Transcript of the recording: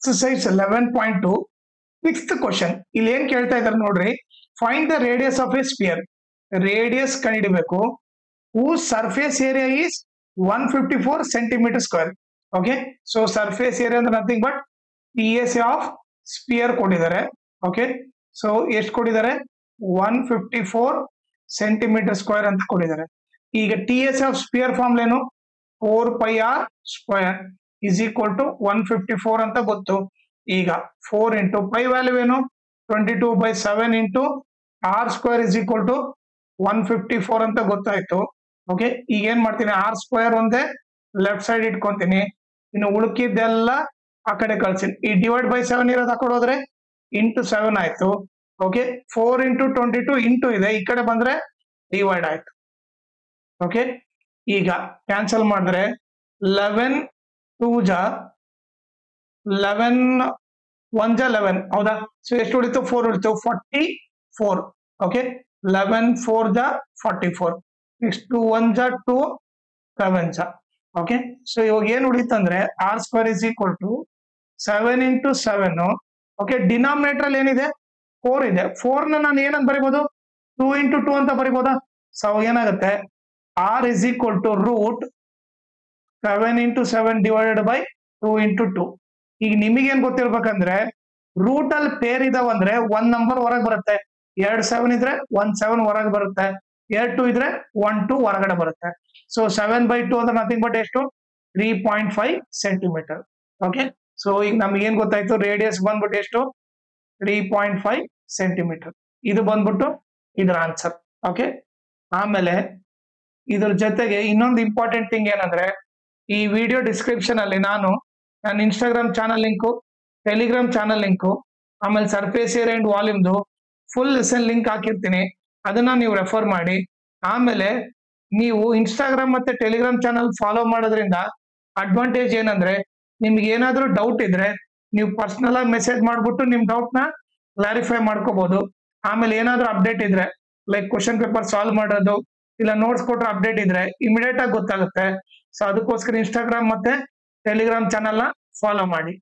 Exercise 11.2 sixth question ಇಲ್ಲಿ ಏನ್ ಕೇಳ್ತಾ ಇದಾರೆ ನೋಡ್ರಿ. Find the radius of a sphere. Radius ಕಂಡುಹಿಡಿಬೇಕು. whose surface area is 154 centimeter square. Okay, so surface area ಅಂದ್ರೆ nothing but PSA of sphere ಕೊಟ್ಟಿದ್ದಾರೆ. Okay, so ಎಷ್ಟು ಕೊಟ್ಟಿದ್ದಾರೆ? 154 ಸೆಂಟಿಮೀಟರ್ ಸ್ಕ್ವೇರ್ ಅಂತ ಕೊಟ್ಟಿದ್ದಾರೆ. ಈಗ TSA ಆಫ್ ಸ್ಪಿಯರ್ ಫಾರ್ಮುಲಾ ಏನು? 4πr square is equal to 154 ಅಂತ ಗೊತ್ತು. ಈಗ 4 ಇಂಟು ಪೈ ವ್ಯಾಲ್ಯೂ ಏನು? 22/7 into r square is equal to 154 ಅಂತ ಗೊತ್ತಾಯ್ತು. ಓಕೆ, ಈಗ ಏನ್ ಮಾಡ್ತೀನಿ? r ಸ್ಕ್ವೇರ್ ಒಂದೇ ಲೆಫ್ಟ್ ಸೈಡ್ ಇಟ್ಕೊಂತೀನಿ, ಇನ್ನು ಉಳುಕಿದ್ದೆಲ್ಲ ಆ ಕಡೆ ಕಳ್ಸಿನಿ. ಈ ಡಿವೈಡ್ ಬೈ 7 ಇರೋದು ಆ ಕಡೆ ಹೋದ್ರೆ ಇಂಟು 7 ಆಯ್ತು. ಓಕೆ, 4 ಇಂಟು 22 ಇಂಟು ಇದೆ, ಈ ಕಡೆ ಬಂದ್ರೆ ಡಿವೈಡ್ ಆಯ್ತು. ಓಕೆ, ಈಗ ಕ್ಯಾನ್ಸಲ್ ಮಾಡಿದ್ರೆ 11 2 ಜಾ 11 1 ಜಾ 11 ಹೌದಾ? ಸೊ ಎಷ್ಟು ಉಳಿತು? 4 ಉಳಿತು, 44. ಓಕೆ, 11 4 ಜಾ 44. ನೆಕ್ಸ್ಟ್ 2 1 ಜಾ 2 7 ಜಾ. ಓಕೆ, ಸೊ ಇವಾಗ ಏನ್ ಉಳಿತಂದ್ರೆ r square is equal to 7 into 7. Okay, denominator ಅಲ್ಲಿ ಏನಿದೆ? 4 ಇದೆ. 4 ನ ನಾನು ಏನಂತ ಬರಿಬಹುದು? 2 ಇಂಟು 2 ಅಂತ ಬರಿಬಹುದಾ? ಸೊ ಏನಾಗುತ್ತೆ? r is equal to root 7 into 7 divided by 2 into 2. ಈಗ ನಿಮಗೇನ್ ಗೊತ್ತಿರ್ಬೇಕಂದ್ರೆ ರೂಟ್ ಅಲ್ಲಿ ಪೇರ್ ಇದಾವಂದ್ರೆ 1 ನಂಬರ್ ಹೊರಗೆ ಬರುತ್ತೆ, 2 7 ಇದ್ರೆ 1 7 ಹೊರಗೆ ಬರುತ್ತೆ, 2 2 ಇದ್ರೆ 1 2 ಹೊರಗಡೆ ಬರುತ್ತೆ. ಸೊ 7/2 ಅಂದ್ರೆ ನಥಿಂಗ್ ಬಟ್ ಎಷ್ಟು? 3.5 ಸೆಂಟಿಮೀಟರ್. ಓಕೆ, ಸೊ ಈಗ ನಮ್ಗೆ ಏನ್ ಗೊತ್ತಾಯ್ತು? ರೇಡಿಯಸ್ ಬಂದ್ಬಿಟ್ಟು ಎಷ್ಟು? 3.5 ಸೆಂಟಿಮೀಟರ್. ಇದು ಬಂದ್ಬಿಟ್ಟು ಇದ್ರ ಆನ್ಸರ್. ಓಕೆ, ಆಮೇಲೆ ಇದ್ರ ಜೊತೆಗೆ ಇನ್ನೊಂದು ಇಂಪಾರ್ಟೆಂಟ್ ಥಿಂಗ್ ಏನಂದ್ರೆ ಈ ವಿಡಿಯೋ ಡಿಸ್ಕ್ರಿಪ್ಷನ್ ಅಲ್ಲಿ ನಾನು ನನ್ನ Instagram channel link, Telegram channel link, ಆಮೇಲೆ ಸರ್ಫೇಸ್ ಏರಿಯಾ ಅಂಡ್ ವಾಲ್ಯೂಮ್ದು ಫುಲ್ ಲೆಸನ್ ಲಿಂಕ್ ಹಾಕಿರ್ತೀನಿ. ಅದನ್ನ ನೀವು ರೆಫರ್ ಮಾಡಿ. ಆಮೇಲೆ ನೀವು ಇನ್ಸ್ಟಾಗ್ರಾಮ್ ಮತ್ತೆ ಟೆಲಿಗ್ರಾಮ್ ಚಾನಲ್ ಫಾಲೋ ಮಾಡೋದ್ರಿಂದ ಅಡ್ವಾಂಟೇಜ್ ಏನಂದ್ರೆ ನಿಮ್ಗೆ ಏನಾದ್ರೂ ಡೌಟ್ ಇದ್ರೆ ನೀವು ಪರ್ಸನಲ್ ಆಗಿ ಮೆಸೇಜ್ ಮಾಡ್ಬಿಟ್ಟು ನಿಮ್ ಡೌಟ್ ನ ಕ್ಲಾರಿಫೈ ಮಾಡ್ಕೋಬಹುದು. ಆಮೇಲೆ ಏನಾದ್ರೂ ಅಪ್ಡೇಟ್ ಇದ್ರೆ ಲೈಕ್ ಕ್ವಶನ್ ಪೇಪರ್ ಸಾಲ್ವ್ ಮಾಡೋದು ಇಲ್ಲ ನೋಟ್ಸ್ ಕೊಟ್ರೆ ಅಪ್ಡೇಟ್ ಇದ್ರೆ ಇಮಿಡಿಯೇಟ್ ಆಗಿ ಗೊತ್ತಾಗುತ್ತೆ. ಸೊ ಅದಕ್ಕೋಸ್ಕರ ಇನ್ಸ್ಟಾಗ್ರಾಮ್ ಮತ್ತೆ ಟೆಲಿಗ್ರಾಮ್ ಚಾನಲ್ ನ ಫಾಲೋ ಮಾಡಿ.